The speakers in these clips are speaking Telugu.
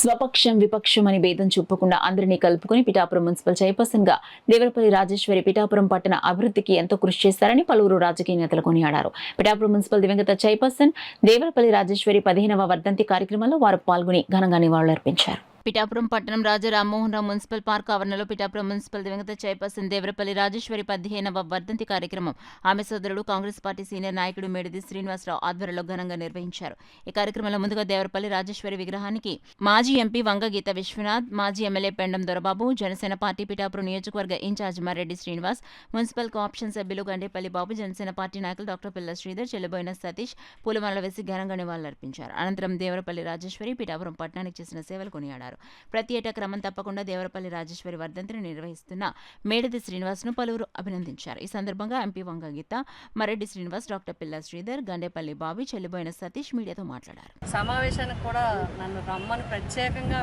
స్వపక్షం విపక్షం అని భేదం చూపకుండా అందరినీ కలుపుకుని పిఠాపురం మున్సిపల్ చైర్పర్సన్ గా దేవరపల్లి రాజేశ్వరి పిఠాపురం పట్టణ అభివృద్ధికి ఎంతో కృషి చేశారని పలువురు రాజకీయ నేతలు కొనియాడారు. పిఠాపురం మున్సిపల్ దివంగత చైర్పర్సన్ దేవరపల్లి రాజేశ్వరి 15వ వర్ధంతి కార్యక్రమంలో వారు పాల్గొని ఘనంగా నివాళులర్పించారు. పిఠాపురం పట్టణం రాజా రామ్మోహన్ రావు మున్సిపల్ పార్క్ ఆవరణలో పిఠాపురం మున్సిపల్ దివంగత చైర్పర్సన్ దేవరపల్లి రాజేశ్వరి 15వ వర్ధంతి కార్యక్రమం ఆమె సోదరుడు కాంగ్రెస్ పార్టీ సీనియర్ నాయకుడు మేడిది శ్రీనివాసరావు ఆధ్వర్యంలో ఘనంగా నిర్వహించారు. ఈ కార్యక్రమంలో ముందుగా దేవరపల్లి రాజేశ్వరి విగ్రహానికి మాజీ ఎంపీ వంగ గీత విశ్వనాథ్, మాజీ ఎమ్మెల్యే పెండం దొరబాబు, జనసేన పార్టీ పిఠాపురం నియోజకవర్గ incharge Marreddy Srinivas, municipal co-option సభ్యులు గండేపల్లి బాబు, జనసేన పార్టీ నాయకులు డాక్టర్ పిల్ల శ్రీధర్, చెల్లబోయిన సతీష్ పూలమాల వేసి ఘనంగా నివాళులర్పించారు. అనంతరం దేవరపల్లి రాజేశ్వరి పిఠాపురం పట్టణానికి చేసిన సేవలు కొనియాడారు. ప్రతి ఏటా క్రమం తప్పకుండా దేవరపల్లి రాజేశ్వరి వర్ధంతిని నిర్వహిస్తున్న మేడిది శ్రీనివాస్ ను పలువురు అభినందించారు. ఈ సందర్భంగా ఎంపీ వంగ గీత, మరెడ్డి శ్రీనివాస్, డాక్టర్ పిల్ల శ్రీధర్, గండేపల్లి బాబు, చెల్లిబోయిన సతీష్ మీడియాతో మాట్లాడారు. సమావేశానికి కూడా నన్ను రమ్మని ప్రత్యేకంగా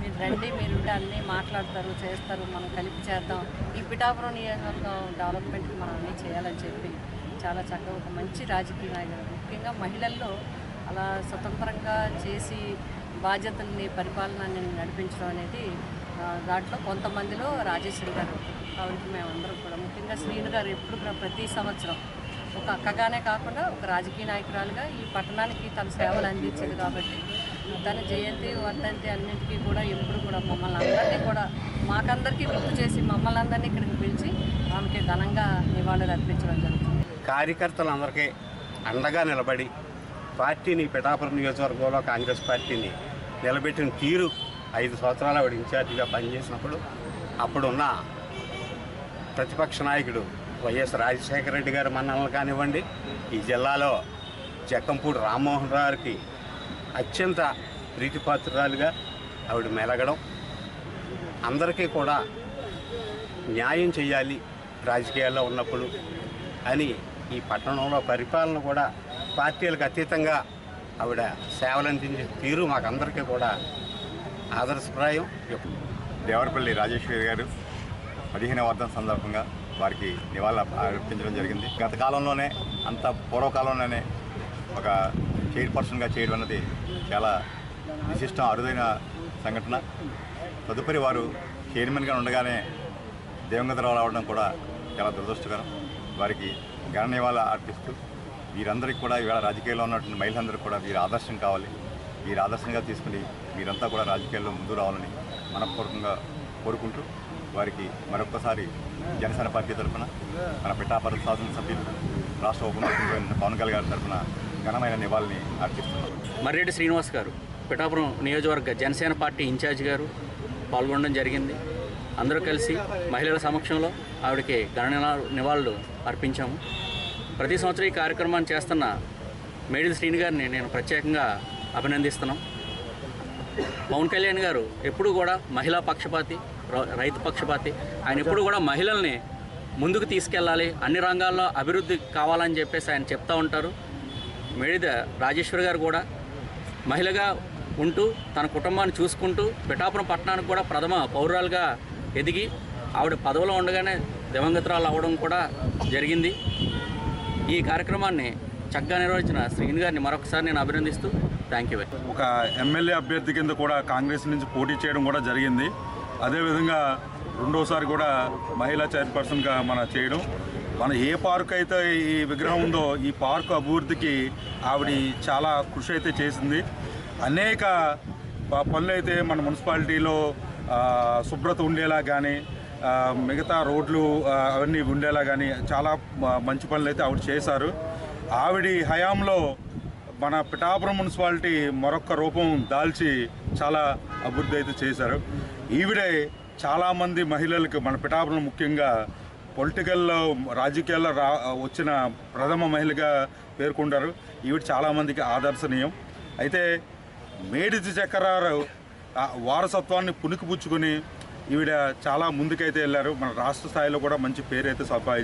మీరు రండి, మీరు అన్నీ మాట్లాడతారు, చేస్తారు, మనం కలిపి చేద్దాం, ఈ పిఠాపురం నియోజకవర్గం డెవలప్మెంట్కి మనం అన్నీ చేయాలని చెప్పి చాలా చక్కగా ఒక మంచి రాజకీయ నాయకుడు, ముఖ్యంగా మహిళల్లో అలా స్వతంత్రంగా చేసి బాధ్యతల్ని పరిపాలనని నడిపించడం అనేది దాంట్లో కొంతమందిలో రాజేశ్వరి గారు. కాబట్టి మేమందరం కూడా ముఖ్యంగా శ్రీను గారు ఎప్పుడు ప్రతి సంవత్సరం ఒక అక్కగానే కాకుండా ఒక రాజకీయ నాయకురాలుగా ఈ పట్టణానికి తన సేవలు అందించింది. కాబట్టి తన జయంతి వర్ధంతి అన్నింటికీ కూడా ఎప్పుడు కూడా మమ్మల్ని అందరినీ కూడా మాకందరికీ గుర్తు చేసి మమ్మల్ని అందరినీ ఇక్కడికి పిలిచి ఆమెకి ఘనంగా నివాళులు అర్పించడం జరుగుతుంది. కార్యకర్తలందరికీ అండగా నిలబడి పార్టీని పిఠాపురం నియోజకవర్గంలో కాంగ్రెస్ పార్టీని నిలబెట్టిన తీరు 5 సంవత్సరాలు ఆవిడ ఇన్ఛార్జిగా పనిచేసినప్పుడు అప్పుడున్న ప్రతిపక్ష నాయకుడు వైఎస్ రాజశేఖర రెడ్డి గారి మన్ననలు కానివ్వండి, ఈ జిల్లాలో జక్కంపూడి రామ్మోహన్ రావుకి అత్యంత ప్రీతిపాత్రురాలుగా ఆవిడ మెలగడం, అందరికీ కూడా న్యాయం చేయాలి రాజకీయాల్లో ఉన్నప్పుడు అని ఈ పట్టణంలో పరిపాలన కూడా పార్టీలకు అతీతంగా ఆవిడ సేవలు అందించే తీరు మాకందరికీ కూడా ఆదర్శప్రాయం. దేవరపల్లి రాజేశ్వరి గారు 15వ వర్ధంతి సందర్భంగా వారికి నివాళులు అర్పించడం జరిగింది. గత కాలంలోనే అంత పూర్వకాలంలోనే ఒక చైర్పర్సన్గా చేయడం అన్నది చాలా విశిష్టం, అరుదైన సంఘటన. తదుపరి వారు చైర్మన్గా ఉండగానే దివంగతరావు రావడం కూడా చాలా దురదృష్టకరం. వారికి ఘన నివాళులు అర్పిస్తూ వీరందరికీ కూడా ఇవాళ రాజకీయాల్లో ఉన్నటువంటి మహిళలందరికీ కూడా వీరు ఆదర్శం కావాలి, వీరు ఆదర్శంగా తీసుకుని వీరంతా కూడా రాజకీయాల్లో ముందు రావాలని మనపూర్వకంగా కోరుకుంటూ వారికి మరొక్కసారి జనసేన పార్టీ తరఫున మన పిఠాపురం శాసనసభ్యులు రాష్ట్ర ఉప ముఖ్యమంత్రి పవన్ కళ్యాణ్ గారి తరఫున ఘనమైన నివాళిని అర్పిస్తున్నారు. మర్రెడ్డి శ్రీనివాస్ గారు పిఠాపురం నియోజకవర్గ జనసేన పార్టీ ఇన్ఛార్జ్ గారు పాల్గొనడం జరిగింది. అందరూ కలిసి మహిళల సమక్షంలో ఆవిడకి ఘన నివాళులు అర్పించాము. ప్రతి సంవత్సరం ఈ కార్యక్రమాన్ని చేస్తున్న మేడిది శ్రీని గారిని నేను ప్రత్యేకంగా అభినందిస్తున్నాం. పవన్ కళ్యాణ్ గారు ఎప్పుడు కూడా మహిళా పక్షపాతి, రైతు పక్షపాతి. ఆయన ఎప్పుడు కూడా మహిళల్ని ముందుకు తీసుకెళ్ళాలి, అన్ని రంగాల్లో అభివృద్ధి కావాలని చెప్పేసి ఆయన చెప్తూ ఉంటారు. మేడిది రాజేశ్వరి గారు కూడా మహిళగా ఉంటూ తన కుటుంబాన్ని చూసుకుంటూ పిఠాపురం పట్టణానికి కూడా ప్రథమ పౌరురాలుగా ఎదిగి ఆవిడ పదవిలో ఉండగానే దివంగతురాలు అవ్వడం కూడా జరిగింది. ఈ కార్యక్రమాన్ని చక్కగా నిర్వహించిన శ్రీని గారిని మరొకసారి నేను అభినందిస్తూ థ్యాంక్ యూ. ఒక ఎమ్మెల్యే అభ్యర్థి కింద కూడా కాంగ్రెస్ నుంచి పోటీ చేయడం కూడా జరిగింది. అదేవిధంగా రెండోసారి కూడా మహిళా చైర్పర్సన్గా చేయడం, మన ఏ పార్క్ అయితే ఈ విగ్రహం ఉందో ఈ పార్కు అభివృద్ధికి ఆవిడ చాలా కృషి అయితే చేసింది. అనేక పనులు అయితే మన మున్సిపాలిటీలో శుభ్రత ఉండేలా కానీ, మిగతా రోడ్లు అవన్నీ ఉండేలా కానీ చాలా మంచి పనులు అయితే ఆవిడ చేశారు. ఆవిడ హయాంలో మన పిఠాపురం మున్సిపాలిటీ మరొక రూపం దాల్చి చాలా అభివృద్ధి అయితే చేశారు. ఈవిడే చాలామంది మహిళలకు మన పిఠాపురం ముఖ్యంగా పొలిటికల్లో రాజకీయాల్లో వచ్చిన ప్రథమ మహిళగా పేర్కొంటారు. ఈవిడ చాలామందికి ఆదర్శనీయం. అయితే మేడిది చక్రారు వారసత్వాన్ని పుణికిపుచ్చుకొని ఈవిడ చాలా ముందుకైతే వెళ్ళారు. మన రాష్ట్ర స్థాయిలో కూడా మంచి పేరైతే సంపాదించారు.